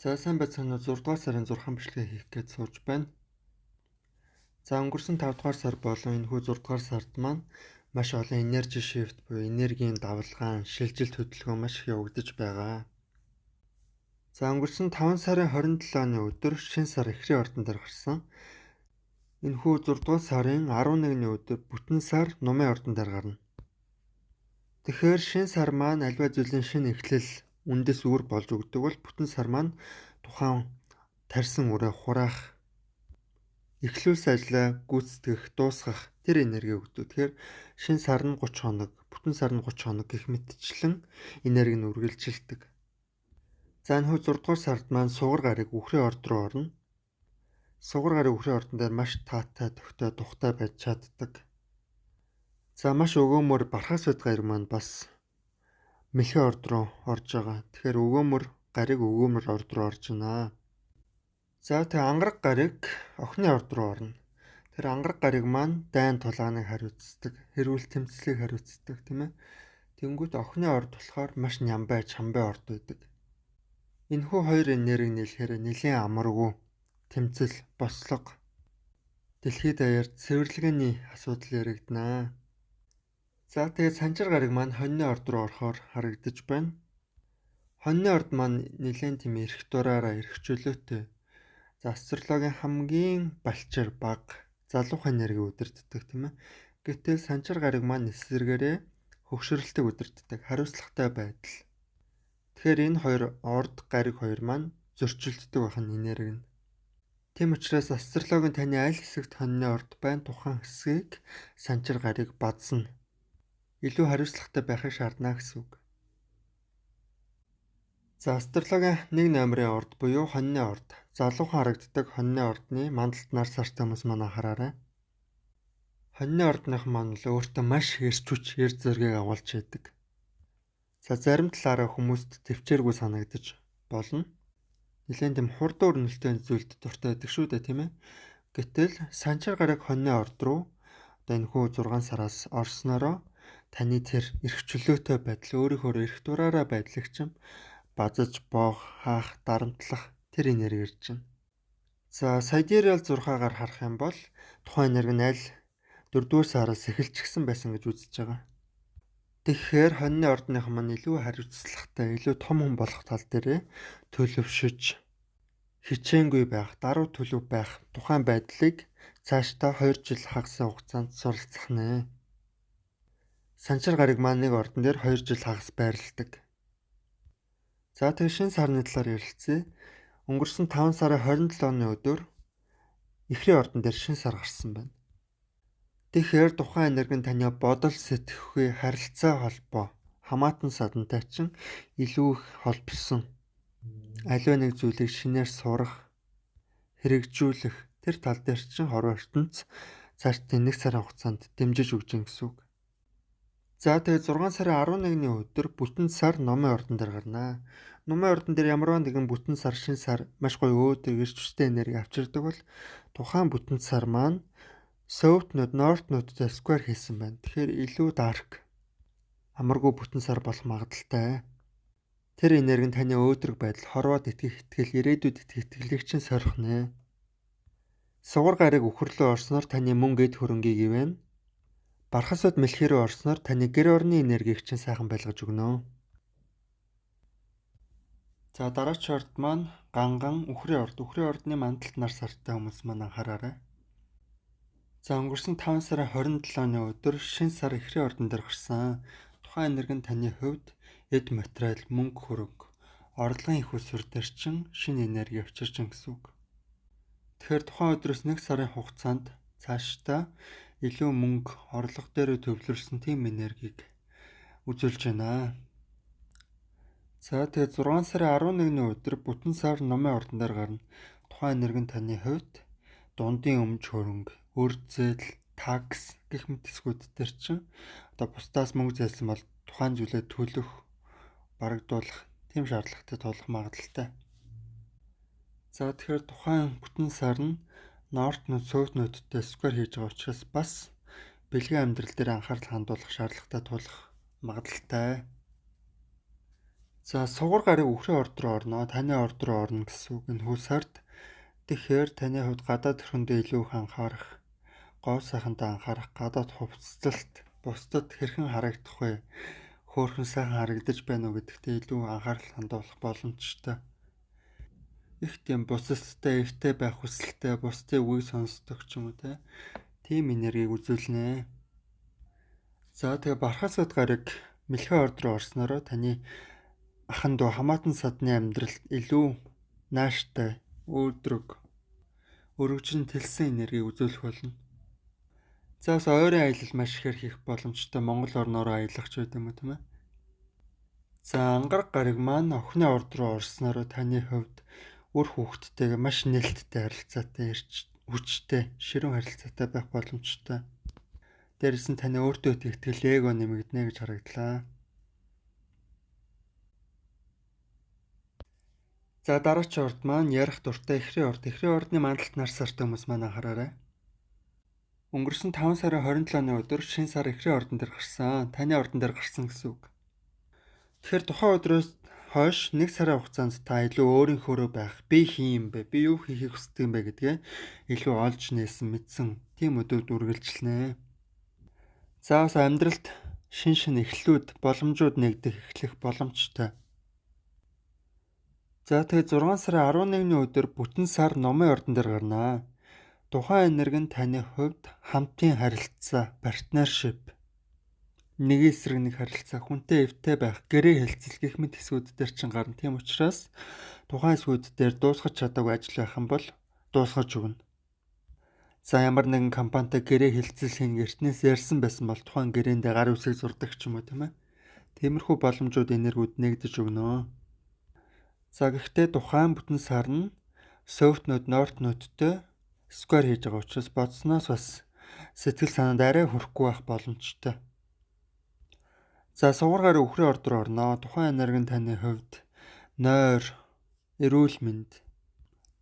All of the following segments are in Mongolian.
За сайн байцгаана уу 6 дугаар сарын 6 бичлэгээ хийх гэж сууж байна. За өнгөрсөн 5 дугаар сар болон энэхүү 6 дугаар сард маань маш олон energy shift буюу энергийн давалгаан, шилжилт хөдөлгөөн маш их явагдаж байгаа. За өнгөрсөн 5 сарын 27-ны өдөр шинэ сар эхрийн ордон дээр гарсан. Энэхүү 6 дугаар сарын 11-ний өдөр бүтэн сар нумын ордон дээр гарна. Тэгэхээр шинэ сар маань альва зүйлийн шинэ эхлэл үндэс үүр болж өгдөг бол бүтэн сар маань тухайн тарьсан үрээ хураах, эхлүүлс ажлаа гүйцэтгэх, дуусгах тэр энерги өгдөг. Тэгэхээр шинэ сар нь 30 хоног, бүтэн сар нь 30 хоног гэх мэтчлэн энерги нь үргэлжилдэг. За энэ 6 дугаар сард маань сугар гарыг үхрийн орд руу орно. Сугар гарыг үхрийн ордон дээр маш таатай, төгтөө, тухтай байж чаддаг. За маш өгөөмөр бархаас бод гариг маань бас мэлхий орд руу орж байгаа. Тэгэхээр өгөөмөр гариг өгөөмөр орд руу орж байна. За тэгээ ангараг гариг охины орд руу орно. Тэр ангараг гариг маань дайн тулгааныг хариуцдаг, хэрүүл тэмцлийг хариуцдаг тийм ээ. Тэнгүүт охины орд болохоор маш нямбай, чамбай орд байдаг. Энэхүү хоёр энерги нийлэхээр нэлийн амаргүй тэмцэл, бослого, дэлхийд даяар цэвэрлэгээний асуудал яригдана. За тэгээд санчир гариг маань хоньны орд руу орохоор харагдаж байна. Хоньны орд маань нэлээд тийм эрх дураараа, эрх чөлөөтэй. За астрологийн хамгийн балчир бага залуух энерги удирддаг тийм ээ. Гэтэл санчир гариг маань эсрэгээрээ хөгшрөлтөг удирддаг, хариуцлагатай байдал. Тэгэхээр энэ хоёр орд гариг хоёр маань зөрчилддөг байх нь энерги нь. Тийм учраас астрологийн таны аль хэсэгт хоньны орд байна, тухайн хэсгийг санчир гариг бадсна. Илүү хариуцлагатай байхыг шаардна гэсэн үг. За астрологийн 1 номерын орд буюу хоньны орд. Залуухан харагддаг хоньны ордны мандалд нар сартай хүмүүс маань анхаараарай. Хоньны ордных маань л өөртөө маш эрч хүч, эрд зэргийг агуулж яадаг. За зарим талаараа хүмүүст төвчээргүй санагдаж болно. Нилээн тийм хурдан өрнөлттэй зүйлд дуртай байдаг шүү дээ, тийм ээ. Гэтэл санчир гараг хоньны орд руу одоо энэхүү 6 сараас орсноороо таны тэр эрх чөлөөтэй байдал, өөрийнхөө эрх дураараа байдлыг чинь базаж, боох, хаах, дарамтлах тэр энерги ирж байна. За саядиал 6-аар харах юм бол тухайн энерги нь аль 4-р сараас эхэлж гисэн байсан гэж үзэж байгаа. Тэгэхээр хоньны ордных маань илүү хариуцлагатай, илүү том хүн болох тал дээр төлөвшөж, хичээнгүй байх, даруй төлөв байх тухайн байдлыг цаашдаа 2 жил хагас хугацаанд суралцах нэ. Санчир гариг маань нэг ордон дээр 2 жил хагас байрладаг. За тэгээ шинэ сарны талаар ярилцъя. Өнгөрсөн 5 сарын 27-ны өдөр эхрийн ордон дээр шинэ сар гарсан байна. Тэгэхээр тухайн энерги нь таны бодол, сэтгэхүй, харилцаа холбоо, хамаатан садантай чинь илүү их холбосон. Аливаа нэг зүйлийг шинээр сурах, хэрэгжүүлэх тэр тал дээр чинь хорвоо ертөнц цаашдын 1 сарын хугацаанд дэмжиж өгч гин гэсэн үг. За тэгээд 6 сарын 11-ний өдөр бүтэн сар номын ордон дээр гарнаа. Номын ордон дээр ямарваа нэгэн бүтэн сар, шинэ сар маш гоё өөдрөг эрч хүчтэй энерги авчирдаг бол тухайн бүтэн сар маань South Node, North Node-тэй square хийсэн байна. Тэгэхээр илүү dark, амаргүй бүтэн сар болох магадaltaй. Тэр энерги нь таны өөдрөг байдал, хорвоод итгэх итгэл, ирээдүйд итгэх итгэлийг чинь сорих нэ. Сугар гарыг үхрлөө орсноор таны мөнгө эд хөрөнгийг ивэн. Бархас бод мэлхий рүү орсноор таны гэр орны энергийг чинь сайхан байлгаж өгнө. За дараач орд маань ганган үхрийн орд. Үхрийн ордны мандалд нар сартай хүмүүс маань анхаараарай. За өнгөрсөн 5 сарын 27-ны өдөр шинэ сар эхрийн ордон дээр гарсан. Тухайн энерги нь таны хувьд эд материал, мөнгө хөрөнгө, орлогын их усүр дээр чинь шинэ энерги авчирч гин гэсэн үг. Тэгэхээр тухайн өдрөөс 1 сарын хугацаанд цаашдаа илүү мөнгө, орлого дээр төвлөрсөн тийм энергийг үзүүлж байна. За тэгээд 6 сарын 11-ний өдөр бүтэн сар номын ордон дээр гарна. Тухайн энерги нь таны хувьд дундын өмч хөрөнгө, үрзэл, такс гэх мэт эсгүүд дээр чинь одоо бусдаас мөнгө зайлсан бол тухайн зүйлээ төлөх, барагдуулах тийм шаардлагатай тулах магадaltaй. За тэгэхээр тухайн бүтэн сар нь North Node, South Node-тэй square хийж байгаа учраас бас бэлгийн амьдрал дээр анхаарал хандуулах шаардлагатай тулах магадaltaй. За сугар гарыг үхрийн орд руу орно. Таны орд руу орно гэсэн үг энэ хүү сард. Тэгэхээр таны хувьд гадаад төрхөндөө илүү их анхаарах, гоо сайхандаа анхаарах, гадаад хувцаслалт бусдад хэрхэн харагдах вэ? Хөөрхөн сайхан харагдаж байна уу гэдэгтээ илүү анхаарал хандуулах боломжтой. Их тийм бусадтай эвтэй байх хүсэлтэй, бусдын үгийг сонсдог ч юм уу тийм энергийг үзүүлнэ. За тэгээ бархасгад гараг мэлхий орд руу орснороо таны ахан дуу хамаатан садны амьдралд илүү нааштай, өөдрөг, өргөжин тэлсэн энергийг үзүүлэх болно. За бас ойрын аялал маш ихээр хийх боломжтой Монгол орноор аялах ч гэдэг юм уу тийм ээ. За ангараг гараг маань охины орд руу орснороо таны хувьд үр хүүхдтэйгээ маш нээлттэй харилцаатай, хүчтэй, ширүүн харилцаатай байх боломжтой. Дээрээс нь таны өөртөө итгэл эго нэмэгдэнэ гэж харагдлаа. За дараагийн орд маань ярих дуртай эхрийн орд. Эхрийн ордны мандалт нар сартай хүмүүс маань анхаараарай. Өнгөрсөн 5 сарын 27-ны өдөр шинэ сар эхрийн ордон дээр гарсан. Таны ордон дээр гарсан гэсэн үг. Тэгэхээр тухайн өдрөөс хойш 1 сарын хугацаанд та илүү өөрийнхөөрөө байх, би хин юм бэ? Би юу хийхийг хүсдэг юм бэ гэдгээ илүү олж нээсэн, мэдсэн тийм өдрүүд үргэлжилнэ. За бас амьдралд шин эхлэлүүд, боломжууд нэгдэх эхлэх боломжтой. За тэгээд 6 сарын 11-ний өдөр бүтэн сар номын ордон дээр гарнаа. Тухайн энерги нь таны хувьд хамтын харилцаа, партнершип, нэг эсрэг нэг харилцаа, хүнтэй эвтэй байх, гэрээ хэлцэл гэх мэт хэсгүүд дээр чинь гарна. Тийм учраас тухайн хэсгүүд дээр дуусгаж чадаагүй ажил байх юм бол дуусгаж өгнө. За ямар нэгэн компанитай гэрээ хэлцэл хийнэ гэртнээс ярьсан байсан бол тухайн гэрээндээ гар үсэг зурдаг ч юм уу тийм ээ. Тиймэрхүү боломжууд энергиуд нэгдэж өгнө. За гэхдээ тухайн бүтэн сар нь South Node, North Node-тэй square хийж байгаа учраас бодсноос бас сэтгэл санаанд арай хүрэхгүй байх боломжтой. За сугар гараа үхрийн орд руу орно. Тухайн энерги нь таны хувьд нойр, эрүүл мэнд,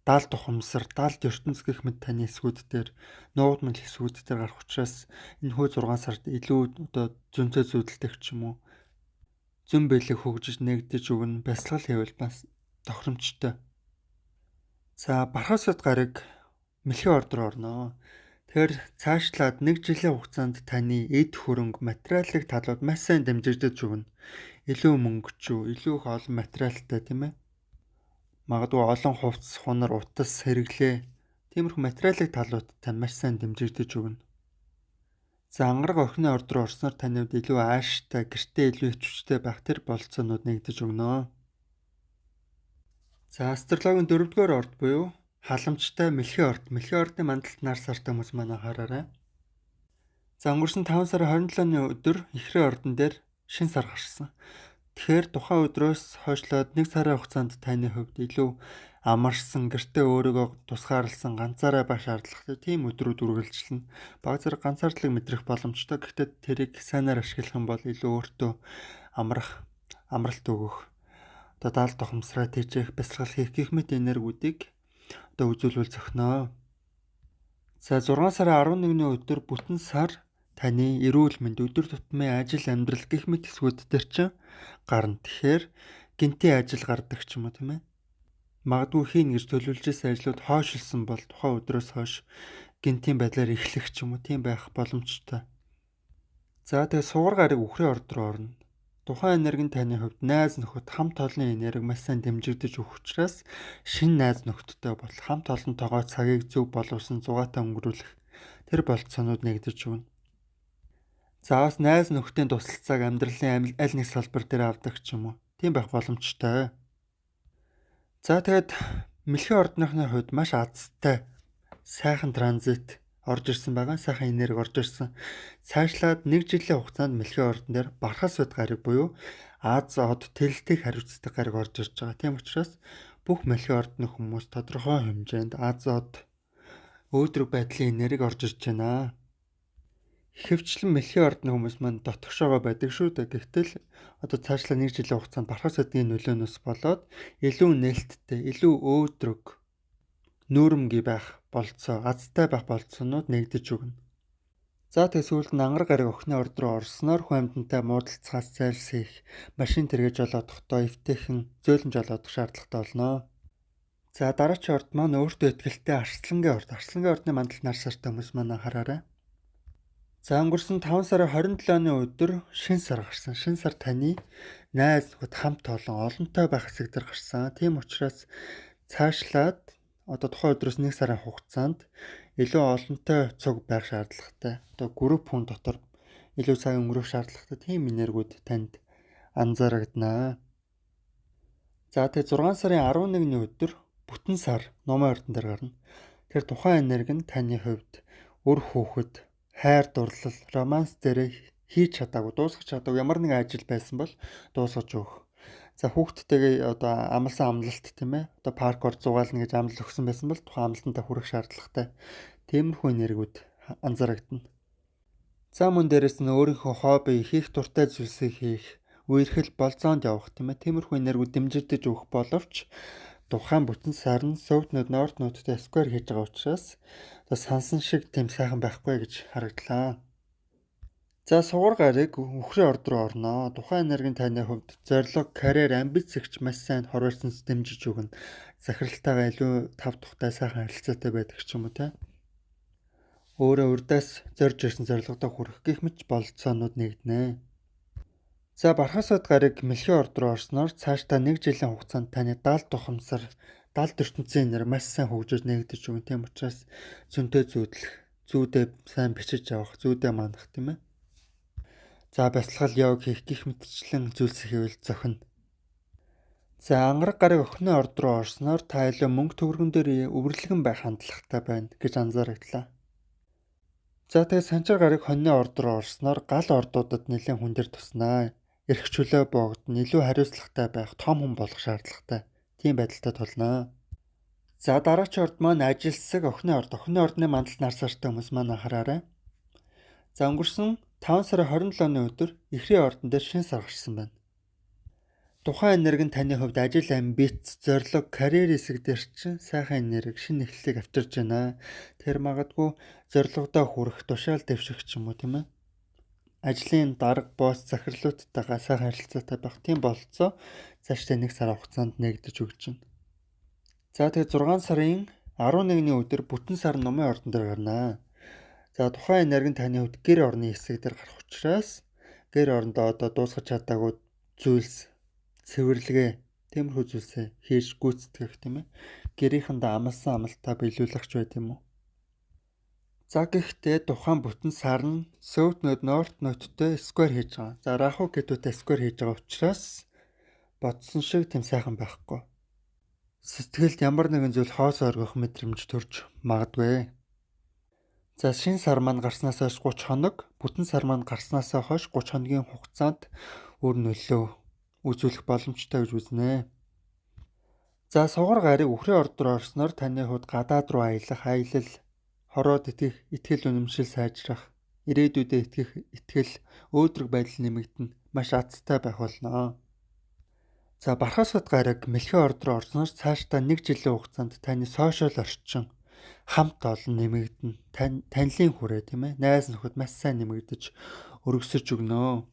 далд ухамсар, далд ертөнц гэх мэт таны хэсгүүд дээр, нуугдмал хэсгүүд дээр гарах учраас энэ хүү 6 сард илүү зөнцөө зүйдэлдэх ч юм уу зөн бэлэг хөгжиж нэгдэж өгнө, бясалгал хийвэл бас тохиромжтой. За бархасгад гараг мэлхий орд руу орно. Тэгэхээр цаашлаад 1 жилийн хугацаанд таны эд хөрөнгө, материалын талууд маш сайн дамжигдаж өгнө. Илүү мөнгөчүү, илүү их олон материалтай тийм ээ. Магадгүй олон хувцас, хунар, утас, хэрэглээ, тиймэрхүү материалын талууд тань маш сайн дамжигдаж өгнө. За ангараг охины орд руу орсноор таны хувьд илүү ааштай, гэртээ илүү их хүчтэй байх тэр болцоонууд нэгдэж өгнө. За астрологийн 4-р орд буюу халамжтай мэлхий орд. Мэлхий ордын мандалт нар сартай хүмүүс маань анхаараарай. За өнгөрсөн 5 сарын 27-ны өдөр эхрийн ордон дээр шинэ сар гарсан. Тэгэхээр тухайн өдрөөс хойшлоод 1 сарын хугацаанд таны хувьд илүү амарсан, гэртээ өөрийгөө тусгаарласан, ганцаараа байх шаардлагатай тийм өдрүүд үргэлжилнэ. Баг зэрэг ганцаардлыг мэдрэх боломжтой. Гэхдээ тэрийг сайнаар ашиглах юм бол илүү өөртөө амралт өгөх, даалт ухамсараа тэжээх, бясалгал хийх гэх мэт энергиудыг үзүүлвэл зохино. За 6 сарын 11-ний өдөр бүтэн сар таны эрүүл мэнд, өдөр тутмын ажил, амьдрал гэх мэт хэсгүүд дээр чинь гарна. Тэгэхээр гинтийн ажил гардаг ч юм уу тийм ээ. Магадгүй хийн гэж төлөвлөжсэн ажлууд хойшилсан бол тухайн өдрөөс хойш гинтийн байдлаар эхлэх ч юм уу тийм байх боломжтой. За тэгээ сугар гараг үхрийн орд руу орно. Тухайн энерги нь таны хувьд найз нөхөд хамт олонны энерги маш сайн дэмжигдэж өгөх учраас шинэ найз нөхдөдтэй бол хамт олонтойгоо цагийг зөв боловсон зугаатай өнгөрүүлэх тэр болцоонууд нэгдэж өгнө. За бас найз нөхдөдийн тусалцааг амьдралын аль нэг салбар дээр авдаг ч юм уу. Тийм байх боломжтой. За тэгээд мэлхий ордныхны хувьд маш азтай сайхан транзит орж ирсэн байгаа. Сайхан энерги орж ирсэн. Цаашлаад 1 жилийн хугацаанд мэлхий ордон дээр бархасгад гараг буюу Аз од тэлэлтийг хариуцдаг гараг орж ирж байгаа. Тийм учраас бүх мэлхий ордны хүмүүс тодорхой хэмжээнд Аз од өөдрөг байдлын энерги орж ирж байна. Ихэвчлэн мэлхий ордны хүмүүс маань дотгошоогоо байдаг шүү дээ. Гэвтэл цаашлаа 1 жилийн хугацаанд бархасгадын нөлөөнөөс болоод илүү нээлттэй, илүү өөдрөг, нүүрэмгий байх болцоо, азтай байх болцоонууд нэгдэж өгнө. За тэгээ сүүлд нь ангар гараг охины орд руу орсноор хүн амьтантай муудалцахаас зайлсхийх, машин тэргэж жолоодохдоо эвтэйхэн зөөлөн жолоодох шаардлагатай болно. За дараачийн орд маань өөртөө ихтэй Арслангийн орд. Арслангийн ордны мандалд нар сартай хүмүүс маань анхаараарай. За өнгөрсөн 5 сарын 27-ны өдөр шинэ сар гарсан. Шинэ сар таны найз нөхөд хамт олонтой байх хэсэг дээр гарсан. Тийм учраас цаашлаад одоо тухайн өдрөөс 1 сарын хугацаанд илүү олонтой цуг байх шаардлагатай. Одоо групп хүн дотор илүү цаг өнгөрөх шаардлагатай тийм энергиуд танд анзаарагдана. За тэгээ 6 сарын 11-ний өдөр бүтэн сар номын ордон дээр гарна. Тэр тухайн энерги нь таны хувьд үр хүүхэд, хайр дурлал, романс дээр хийж чадаагүй, дуусгах чадаагүй ямар нэгэн ажил байсан бол дуусгаж өгөх. За хүүхдтэйгээ одоо амлсан амлалт тийм ээ. Одоо паркор зугаална гэж амлал өгсөн байсан бол тухайн амлалтанд хүрэх шаардлагатай. Тиймэрхүү энергиуд анзаарагдана. За мөн дээрэс нь өөрийнхөө хобби, хийх дуртай зүйлсийг хийх, үерхэл болзоонд явах тийм ээ. Тиймэрхүү энергиуд дэмжигдэж өгөх боловч тухайн бүтэн сар нь South Node North Node-тэй square хийж байгаа учраас сансан шиг тийм сайхан байхгүй гэж харагдлаа. За сугар гарыг үхрийн орд руу орноо. Тухайн энерги нь таны хувьд зорилго, карьер, амбиц зэгч маш сайн хорвоорсонс дэмжиж өгнө. Захиралтайгаа илүү тав тухтай сайхан харилцаатай байдаг ч юм уу те. Өөрөө урдаас зорж ирсэн зорилгодоо хүрэх гэх мэт бололцоонууд нэгднэ. За бархасууд гарыг мэлхийн орд руу орсноор цаашдаа 1 жилийн хугацаанд таны даалд тухамсар, даалд ертөнцийн нэр маш сайн хөгжиж нэгдэж өгнө. Тийм учраас зөнтэй зүүдлэх, зүүдээ сайн бичиж авах, зүүдээ манах тийм ээ. За бясалгал йог хийх гих мэтчлэн зүйлс хийвэл зохино. За ангараг гарыг охины орд руу орсноор та илүү мөнгө төгрөгөн дээр өвөрлөгөн байх хандлагатай байна гэж анзаарагдлаа. За тэгээ санчаар гарыг хоньны орд руу орсноор гал ордуудад нэлээд хүн дээр туснаа. Эрх чөлөө боогдно, илүү хариуцлагатай байх, том хүн болох шаардлагатай. Тийм байдалтай тулнаа. За дараачийн орд маань ажилсаг охины орд. Охины ордны мандалд нар сартай хүмүүс маань анхаараарай. За өнгөрсөн 5 сарын 27-ны өдөр Ихрийн ордон дээр шинэ сар гарсан байна. Тухайн энерги нь таны хувьд ажил, амбиц, зорилго, карьер хэсэг дээр чинь сайхан энерги, шинэ эхлэлийг авчирж байна. Тэр магадгүй зорилгодоо хүрэх, тушаал дэвших ч юм уу тийм ээ. Ажлын дарга, босс, захирлуудтайгаа сайхан харилцаатай байх тийм бололцоо цаашдаа 1 сар хугацаанд нэгдэж өгч байна. За тэгээд 6 сарын 11-ний өдөр бүтэн сар номын ордон дээр гарнаа. За тухайн энерги нь таны хувьд гэр орны хэсэг дээр гарах учраас гэр орондоо одоо дуусгаж чадаагүй зүйлс, цэвэрлэгээ, тиймэрхүү зүйлсээ хийж гүйцэтгэх тийм ээ. Гэрийнхэндээ амлсан амлалтаа биелүүлэх ч байт юм уу. За гэхдээ тухайн бүтэн сар нь South Node North Node-тэй square хийж байгаа. За Rahu Ketu-тэй square хийж байгаа учраас бодсон шиг тийм сайхан байхгүй. Сэтгэлд ямар нэгэн зүйл хоос оргих мэдрэмж төрж магадгүй. За шинэ сар маань гарснаас хойш 30 хоног, бүтэн сар маань гарснаас хойш 30 хоногийн хугацаанд үр нөлөө үзүүлэх боломжтой гэж үзнэ. За сугар гарыг үхрийн орд руу орсноор таны хувьд гадаад руу аялал, хороод итгэл үнэмшил сайжрах, ирээдүйдээ итгэл, өөдрөг байдал нэмэгдэнэ, маш азтай байх болно. За бархасгад гараг мэлхийн орд руу орсноор цаашдаа 1 жилийн хугацаанд таны сошиал орчин хамт олон нэмэгдэнэ. Танилын хүрээ тийм ээ. Найз нөхөд маш сайн нэмэгдэж өргөсөж өгнө.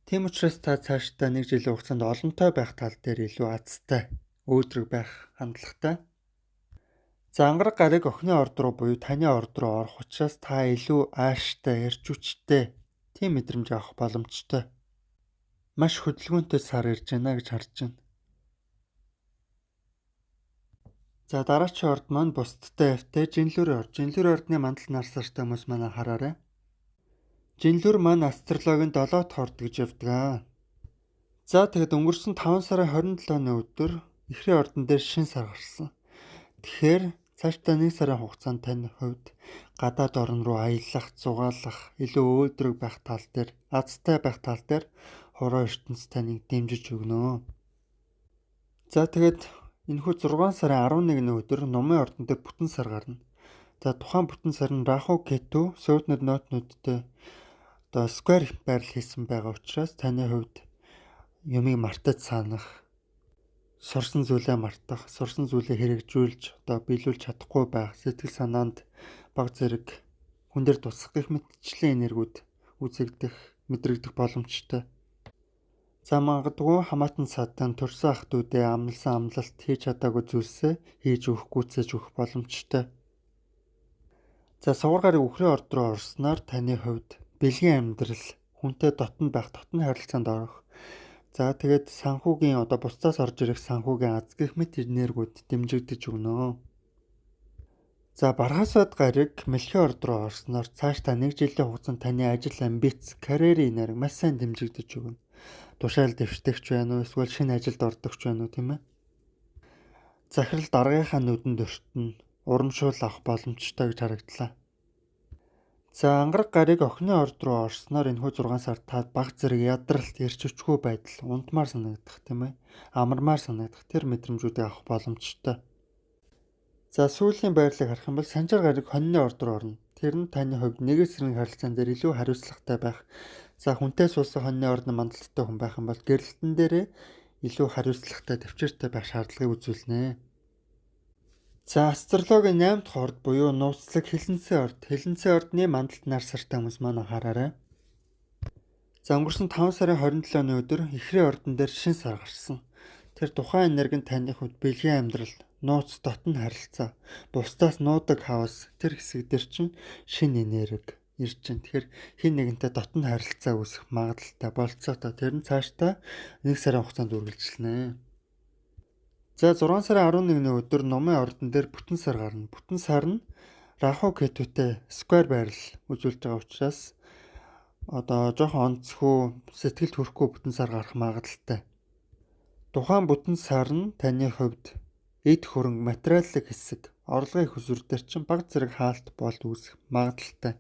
Тийм учраас та цаашдаа 1 жилийн хугацаанд олонтой байх тал дээр илүү азтай, өөдрөг байх хандлагатай. За ангараг гарыг охины орд руу буюу таны орд руу орох учраас та илүү ааштай, эрч хүчтэй тийм мэдрэмж авах боломжтой. Маш хөдөлгөөнтэй сар ирж байна гэж харж байна. За дараачийн орд маань бусдтай явтай жинлүр орд. Жинлүр ордны мандал нар сартай хүмүүс маань анхаараарай. Жинлүр маань астрологийн 7 дахь орд гэж явдаг. За тэгэд өнгөрсөн 5 сарын 27-ны өдөр Ихрийн ордон дээр шинэ сар гарсан. Тэгэхээр цаашдаа 1 сарын хугацаанд таны хувьд гадаад орн руу аялах, зугаалах, илүү өөдрөг байх тал дээр, азтай байх тал дээр хороо ертөнц таныг дэмжиж өгнө. За тэгээд энэхүү 6 сарын 11-ний өдөр номын ордон дээр бүтэн сар гарна. За тухайн бүтэн сар нь Rahu Ketu South Node North Node-тэй одоо square байрлал хийсэн байгаа учраас таны хувьд юмыг мартаж санах, сурсан зүйлээ мартах, сурсан зүйлээ хэрэгжүүлж одоо биелүүлж чадахгүй байх, сэтгэл санаанд баг зэрэг хүн дээр тусах гэх мэтчлэн энергиуд үзэгдэх, мэдрэгдэх боломжтой. За магадгүй хамаатан садан төрсөн ах дүүдээ амлсан амлалт хийж чадаагүй зүйлсээ хийж өгөхгүйцээж өгөх боломжтой. За сугар гарыг үхрийн орд руу орсноор таны хувьд бэлгийн амьдрал, хүнтэй дотн байх, дотн харилцаанд орох. За тэгээд санхүүгийн бусдаас орж ирэх санхүүгийн аз гэх мэт энергиуд дэмжигдэж өгнө. За бархасад гариг мэлхийн орд руу орсноор цаашдаа 1 жилийн хугацаанд таны ажил амбиц, карьерийн энерги маш сайн дэмжигдэж өгнө. Тушаал дэвшдэгч байна уу, эсвэл шинэ ажилд ордогч байна уу, тийм ээ? Захирал даргынхаа нүдэнд өртнө, урамшуул авах боломжтой гэж харагдлаа. За ангараг гариг охины орд руу орсноор энэхүү 6 сар та баг зэрэг ядралт, эрч хүчгүй байдал, унтмаар санагдах, тийм ээ? Амармаар санагдах тэр мэдрэмжүүдийг авах боломжтой. За сүүлийн байрлалыг харах юм бол санжир гариг хоньны орд руу орно. Тэр нь таны хувьд нэг эсрэг харилцаан дээр илүү хариуцлагатай байх. За хүнтэй суусан хоньны ордны мандалттай хүн байх юм бол гэрэлтэн дээрээ илүү хариуцлагатай, төвчээртэй байх шаардлагыг үзүүлнэ. За астрологийн 8 дахь орд буюу нууцлаг хилэнцэн орд. Хилэнцэн ордны мандалт нар сартай хүмүүс маань анхаараарай. За өнгөрсөн 5 сарын 27-ны өдөр Эхрийн ордон дээр шин сар гарсан. Тэр тухайн энерги нь таны хувьд бэлгийн амьдрал, нууц дотн харилцаа, бусдаас нуудаг хавс тэр хэсэг дээр чинь шин энерги ирж байна. Тэгэхээр хин нэгэнтэй дотн харилцаа үүсэх магадлалтай болцоотой. Тэр нь цаашдаа 1 сарын хугацаанд үргэлжилнэ. За 6 сарын 11-ний өдөр Номын ордон дээр бүтэн сар гарна. Бүтэн сар нь Раху Кетүтэй сквер байрал үзүүлж байгаа учраас жоохон онцгүй, сэтгэлд хүрэхгүй бүтэн сар гарах магадлалтай. Тухайн бүтэн сар нь таны хувьд эд хөрөнгө, материалын хэсэг, орлогын хөсвөр дээр чинь баг зэрэг хаалт болд үүсэх магадлалтай.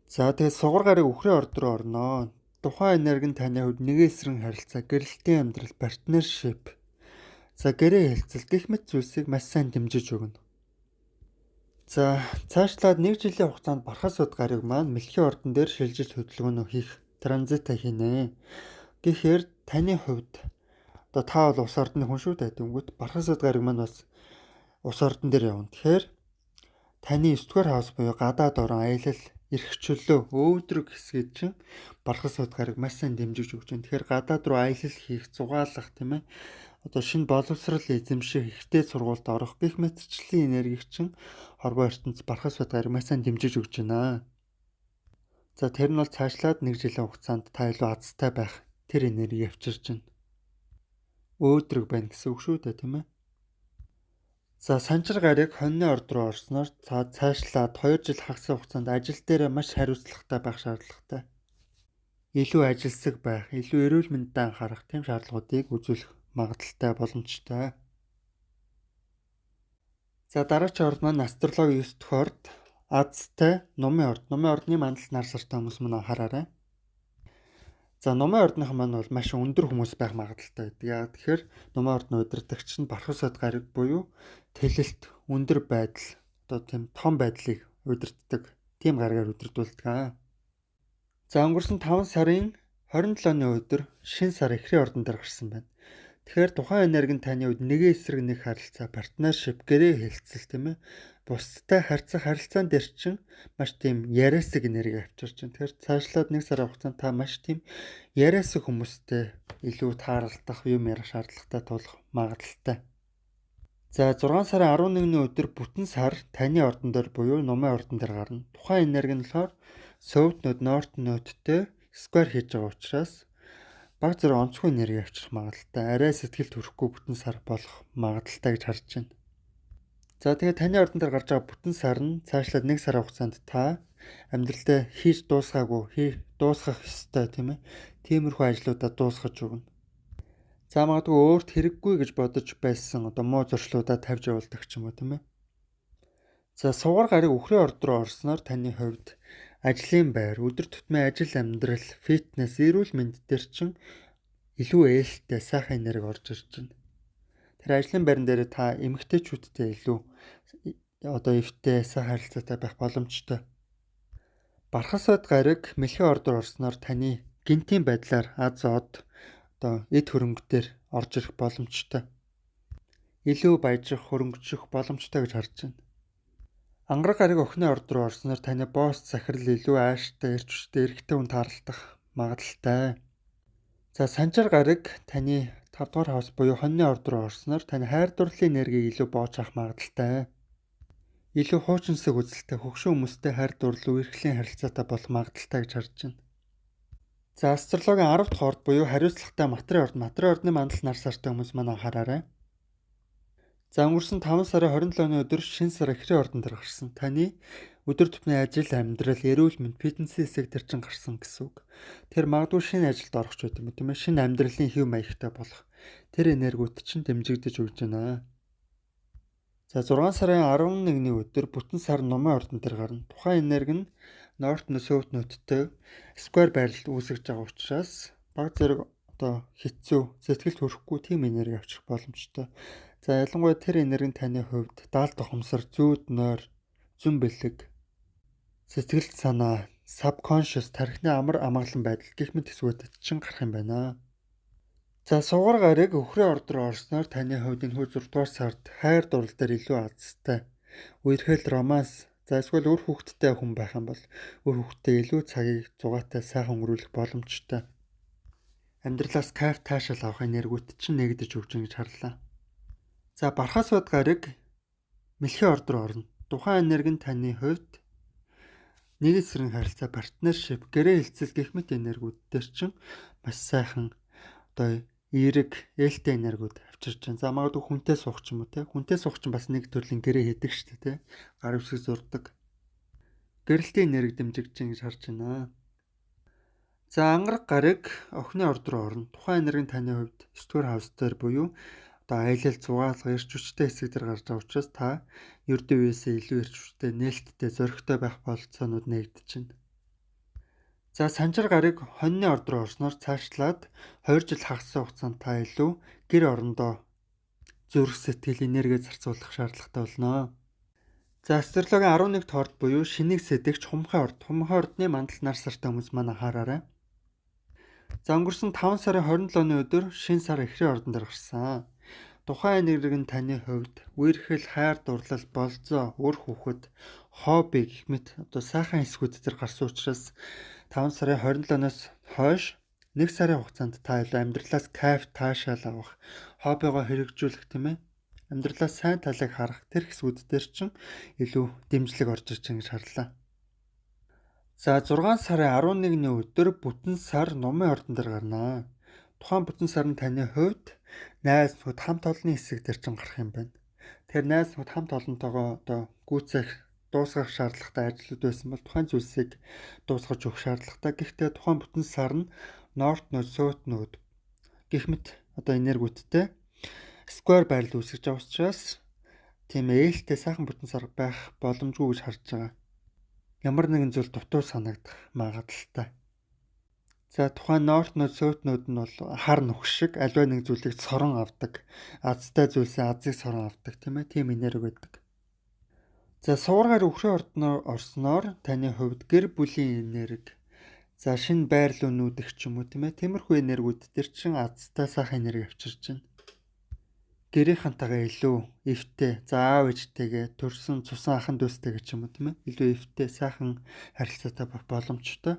За тэгээд сугар гарыг үхрийн орд руу орноо. Тухайн энерги нь таны хувьд нэг эсрэг харилцаа, гэрэлтийн амьдрал, партнершип, за гэрээ хэлцэл гэх мэт зүйлсийг маш сайн дэмжиж өгнө. За цаашлаад 1 жилийн хугацаанд бархасууд гариг маань мэлхийн ордон дээр шилжилт хөдөлгөөнөө хийх транзитаа хийнэ. Тэгэхээр таны хувьд та бол ус ордны хүн шүү дээ. Тэнгүүт бархасууд гариг маань бас ус ордон дээр явна. Тэгэхээр таны 9-р хаус буюу гадаад орон, аялал, эрх чөлөө, өөдрөг хэсгээд чинь бархасууд гариг маш сайн дэмжиж өгч байна. Тэгэхээр гадаад руу аялал хийх, зугаалах, тийм ээ? Шинэ боловсрал эзэмших, ихтэй сургуульд орох гэх мэтчлийн энергийг чинь хорвоо ертөнц бархасууд гариг маш сайн дэмжиж өгч байна. За тэр нь бол цаашлаад 1 жилийн хугацаанд та илүү азтай байх тэр энерги авчирч байна. Өөдрөг байна гэсэн үг шүү дээ, тийм ээ? За санчир гариг хоньны орд руу орсноор цаашлаад 2 жил хагас хугацаанд ажил дээр маш хариуцлагатай байх шаардлагатай. Илүү ажилсаг байх, илүү эрүүл мэндэд анхаарах тийм шаардлагуудыг үзүүлэх магадлалтай боломжтой. За дараагийн орд маань астрологи 9 дахь орд Азтай Номын орд. Номын ордны мандалт нар сартай хүмүүс маань анхаараарай. За Номын ордных маань бол маш өндөр хүмүүс байх магадлалтай байдаг. Яагаад тэгэхээр Номын ордны удирдагч нь бархасууд гариг буюу тэлэлт, өндөр байдал, тийм том байдлыг удирддаг. Тийм гаригаар удирдуулдаг. За өнгөрсөн 5 сарын 27-ны өдөр шин сар Эхрийн ордон дээр гарсан байна. Тэгэхээр тухайн энерги нь таны хувьд нэг эсрэг нэг харилцаа, партнершип, гэрээ хэлцэл, тийм ээ? Бусдтай харилцаан дээр чинь маш тийм яриасаг энерги авчирч байна. Тэгэхээр цаашлаад 1 сарын хугацаанд та маш тийм яриасаг хүмүүстэй илүү тааралдах, юм ярих шаардлагатай тулах магадлалтай. За 6 сарын 11-ний өдөр бүтэн сар таны ордон дээр буюу Номын ордон дээр гарна. Тухайн энерги нь болохоор South Node, North Node-тэй сквер хийж байгаа учраас баг зэрэг онцгүй энерги авчрах магадлалтай, арай сэтгэлд хүрэхгүй бүтэн сар болох магадлалтай гэж харж байна. За тэгээд таны ордон дээр гарч байгаа бүтэн сар нь цаашлаад 1 сарын хугацаанд та амьдралдаа хийж дуусгаагүй, дуусгах ёстой, тийм ээ? Тиймэрхүү ажлуудаа дуусгаж өгнө. За магадгүй өөрт хэрэггүй гэж бодож байсан муу зуршлуудаа тавьж явуулдаг ч юм уу, тийм ээ? За сугар гарыг үхрийн орд руу орсноор таны хувьд ажлын байр, өдөр тутмын ажил амьдрал, фитнес, эрүүл мэнд дээр чинь илүү ээлтэй, сайхан энерги орж ирж байна. Тэр ажлын байран дээр та эмэгтэйчүүдтэй илүү эвтэй, сайн харилцаатай байх боломжтой. Бархасууд гариг мэлхийн орд руу орсноор таны гинтийн байдлаар аз од, эд хөрөнгөдөр орж ирэх боломжтой. Илүү баяжих, хөрөнгөжих боломжтой гэж харж байна. Ангараг гариг охины орд руу орсноор таны босс захирал илүү ааштай эрч хүчтэй эрэгтэй хүн таарлах магадлалтай. За санчаар гариг таны 5 дугаар хаус буюу хоньны орд руу орсноор таны хайр дурлалын энергийг илүү боож авах магадлалтай. Илүү хуучинсаг үзэлтэй хөгшин хүмүүстэй хайр дурлал үерхлийн харилцаатай болох магадлалтай гэж харж байна. За астрологийн 10 дахь орд буюу хариуцлагатай материйн ордны мандал нар сартай хүмүүс маань анхаараарай. За өнгөрсөн 5 сарын 27-ны өдөр шинэ сар эхрийн ордонд гарсан. Таны өдөр тутмын ажил, амьдрал, эрүүл мэнд, фитнесийн хэсэг төр чин гарсан гэсэн үг. Тэр магадгүй шинэ ажилд орох ч байт юм тийм ээ. Шинэ амьдралын хэв маягтай болох. Тэр энергиуд чинь дэмжигдэж өгч байна. За 6 сарын 11-ний өдөр бүтэн сар номын ордон дээр гарна. Тухайн энерги нь Норт Нөсөвт нөттэй сквер байрлалд үүсгэж байгаа учраас баг зэрэг хэцүү, сэтгэлд хүрэхгүй тийм энерги авчрах боломжтой. За ялангуяа тэр энерги нь таны хувьд даалт ухамсар, зүүд нойр, зүн бэлэг, сэтгэл санаа, subconscious тархины амар амгалан байдал гэх мэт хэсгүүдэд чин гарах юм байна. За сугар гариг өхрийн орд руу орсноор таны хувьд энэ 6 дугаар сард хайр дурлал дээр илүү азтай. Үерхэл романс, за эсвэл үр хүүхэдтэй хүн байх юм бол үр хүүхэдтэй илүү цагийг зугаатай сайхан өнгөрүүлэх боломжтой. Амьдралаас кайф таашаал авах энергиуд чинь нэгдэж өгч ингэж харлаа. За бархаас бод гариг мэлхийн орд руу орно. Тухайн энерги нь таны хувьд нэг эсрэг харилцаа, партнершип, гэрээ хэлцэл гэх мэт энергиуд дээр чинь маш сайхан эерэг, ээлтэй энергиуд авчирч байна. За магадгүй хүнтэй суух ч юм уу те. Хүнтэй суух ч бас нэг төрлийн гэрээ хийдэг шүү дээ те. Гар өвсгөл зурдаг. Гэрэлтийн энерги дэмжигдэж ингэж харж байна. За ангараг гариг охины орд руу орно. Тухайн энерги нь таны хувьд 9 дугаар хаус дээр буюу аялал, зугаалга, эрч хүчтэй хэсэг дээр гарч байгаа учраас та ердөө үеэсээ илүү эрч хүчтэй, нээлттэй, зоригтой байх бололцоонууд нэгдэж байна. За санчаар гариг хоньны орд руу орсноор цаашлаад 2 жил хагас хугацаанд та илүү гэр орондоо зүрх сэтгэл энерги зарцуулах шаардлагатай болно. За астрологийн 11 дахь орд буюу шинийг сэдэгч хумхын орд. Хумхын ордны мандал нар сартай хүмүүс маань анхаараарай. За өнгөрсөн 5 сарын 27-ны өдөр шинэ сар эхрийн ордонд гарсан. Тухайн энерги нь таны хувьд үерхэл, хайр дурлал, болзоо, үр хүүхэд, хобби гэх мэт сайхан хэсгүүд дээр гарсан учраас 5 сарын 27-наас хойш 1 сарын хугацаанд та илүү амьдралаас кайф таашаал авах, хоббигоо хэрэгжүүлэх тийм ээ. Амьдралаас сайн талыг харах тэр хэсгүүд дээр чинь илүү дэмжлэг орж ирж байгаа гэж харлаа. За 6 сарын 11-ний өдөр бүтэн сар номын ордон дээр гарна. Тухайн бүтэн сар нь таны хувьд найз нөхөд хамт олонны хэсэг дээр чинь гарах юм байна. Тэгэхээр найз нөхөд хамт олонтойгоо гүйцэх, дуусгах шаардлагатай ажлууд байсан бол тухайн зүйлсийг дуусгаж өгөх шаардлагатай. Гэхдээ тухайн бүтэн сар нь Норт нод, Сөүт нод гэх мэт энергиудтэй сквер байрлал үүсгэж байгаа учраас тийм ээлтэй сайхан бүтэн сар байх боломжгүй гэж харж байгаа. Ямар нэгэн зүйл дутуу санагдах магадлалтай. За тухайн Норт нод, Сөүт нод нь бол хар нүх шиг аливаа нэг зүйлийг сорон авдаг. Азтай зүйлсээ азыг сорон авдаг тийм ээ. Тийм энерги байдаг. За суургаар өхрийн ордноор орсноор таны хувьд гэр бүлийн энерги, за шинэ байрлал өнүүдэх ч юм уу тийм ээ. Тиймэрхүү энергиуд төр чин азтай сайхан энерги авчирч байна. Гэрийнхантайгаа илүү эвтэй, за аав ээжтэйгээ төрсөн цусан ахын дүүстэйгээ ч юм уу тийм ээ. Илүү эвтэй, сайхан харилцаатай байх боломжтой.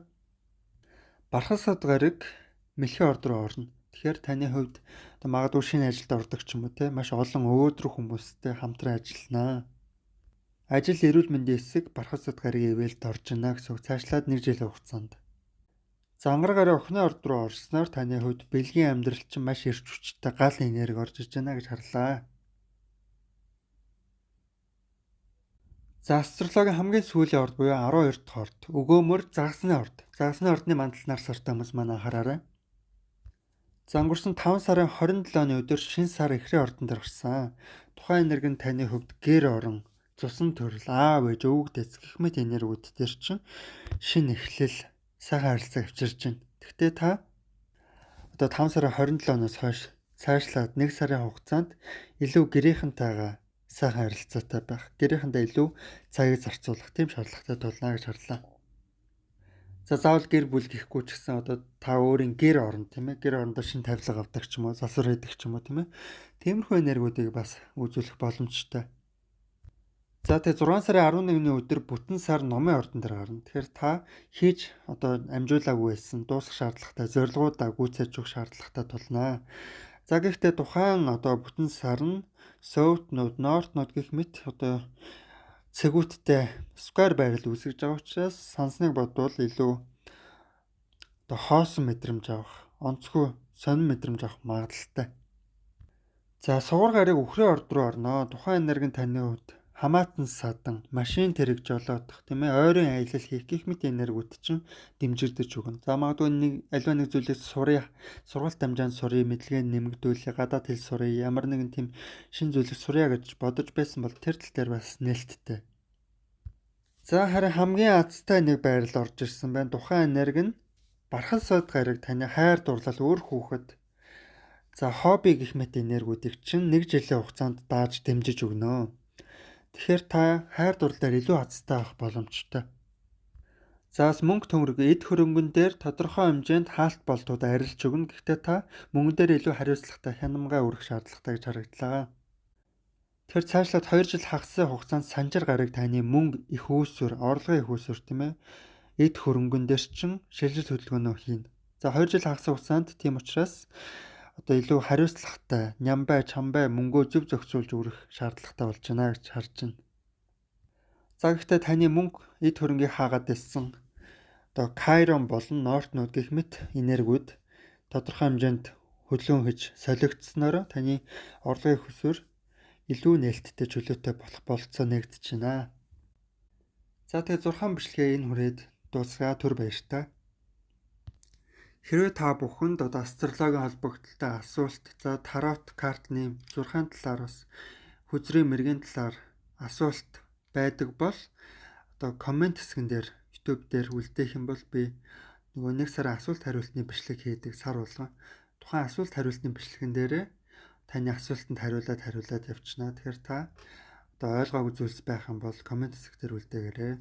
Бархас сод гариг мэлхийн орд руу орно. Тэгэхээр таны хувьд магадгүй шинэ ажилд ордог ч юм уу тийм маш олон өөдрөг хүмүүстэй хамтран ажилланаа. Ажил, эрүүл мэндийн хэсэг бархас сод гаригийн ивэлд орж байна гэсэн үг. Цаашлаад 1 жилийн хугацаанд. За ангараг гариг охины орд руу орсноор таны хувьд бэлгийн амьдрал чинь маш эрч хүчтэй гал энерги орж иж байна гэж харлаа. За астрологийн хамгийн сүүлийн орд буюу 12 дахь орд, өгөөмөр загасны орд. Загасны ордны мандал нар сартай хүмүүс маань анхаараарай. За өнгөрсөн 5 сарын 27-ны өдөр шинэ сар эхрийн ордонд гарсан. Тухайн энерги нь таны хувьд гэр орон, цусан төрөл, аав ээж, өвөг дэц гэх мэт энергиуд төр чинь шинэ эхлэл, сайхан харилцаа авчирч байна. Гэхдээ та 5 сарын 27-ноос хойш цаашлаад 1 сарын хугацаанд илүү гэрийнхэнтэйгээ сайхан харилцаатай байх, гэрийнхэнтэй илүү цагийг зарцуулах тийм шаардлагатай тулна гэж харлаа. За заавал гэр бүл гэхгүй ч гэсэн та өөрийн гэр орон тийм ээ, гэр орондоо шинэ тавилга авдаг ч юм уу, засвар хийдэг ч юм уу тийм ээ. Тиймэрхүү энергиудыг бас үзүүлэх боломжтой. За тэгээ 6 сарын 11-ний өдөр бүтэн сар номын ордон дээр гарна. Тэгэхээр та хийж амжуулаагүй байсан дуусах шаардлагатай зорилгоудаа гүйцээж өгөх шаардлагатай тулнаа. За гэхдээ тухайн бүтэн сар нь South Node, North Node гэх мэт цэгүүттэй square байрал үүсгэж байгаа учраас сансныг бодвол илүү хоосон мэдрэмж авах, онцгүй сонин мэдрэмж авах магадлалтай. За сугар гарыг үхрийн орд руу орноо. Тухайн энерги нь таны хувьд хамаатан садан, машин тэрэг жолоодох, тийм ээ, ойрын аялал хийх гэх мэт энергиуд чинь дэмжигдэж өгнө. За магадгүй аливаа нэг зүйлээс сурах, сургалт дамжаанд сурыг, мэдлэгээ нэмэгдүүлэх, гадаад хэл сурыг, ямар нэгэн тийм шин зүйлийг сурья гэж бодож байсан бол тэр тал дээр бас нээлттэй. За харин хамгийн азтай нэг байрал орж ирсэн байна. Тухайн энерги нь бархан сод гараг таны хайр дурлал өөр хүүхэд хобби гэх мэт энергиудыг чинь 1 жилийн хугацаанд дааж дэмжиж өгнө. Тэгэхээр та хайр дурлалаар илүү азтай авах боломжтой. За бас мөнгө төмөрг эд хөрөнгөн дээр тодорхой хэмжээнд хаалт болтууд арилж өгнө. Гэхдээ та мөнгөн дээр илүү хариуцлагатай хянамгаа өргөх шаардлагатай гэж харагдлаа. Тэгэхээр цаашлаад 2 жил хагасны хугацаанд санжир гараг таны мөнгө их үүсвэр, орлогын их үүсвэр тийм ээ. Эд хөрөнгөн дээр чинь шилжилт хөдөлгөөнөө хийнэ. За 2 жил хагасны хугацаанд тийм учраас илүү хариуцлагатай, нямбай, чамбай мөнгөө зөв зохицуулж өргөх шаардлагатай болж байна гэж харж байна. За гэхдээ таны мөнгө эд хөрөнгийг хаагаад байсан Chiron болон North Node гэх мэт энергиуд тодорхой хэмжээнд хөлөөн хийж солигдсноороо таны орлогын хөсвөр илүү нээлттэй чөлөөтэй болох болцоо нэгдэж байна. За тэгээ 6 бичлэгээ энэ хүрээд дуусгаа. Түр баяртай. Хэрвээ та бүхэнд астрологийн холбогдлолтой асуулт, тарот картны зурхаан талаар бас хүзрийн мэргийн талаар асуулт байдаг бол комент хэсгэн дээр YouTube дээр үлдээх юм бол би нөгөө 1 сарын асуулт хариултны бичлэг хийдэг сар болгон. Тухайн асуулт хариултны бичлэгэн дээрээ таны асуултанд хариулаад явчихна. Тэгэхээр та ойлгоогүй зүйлс байх юм бол комент хэсэг дээр үлдээгээрэй.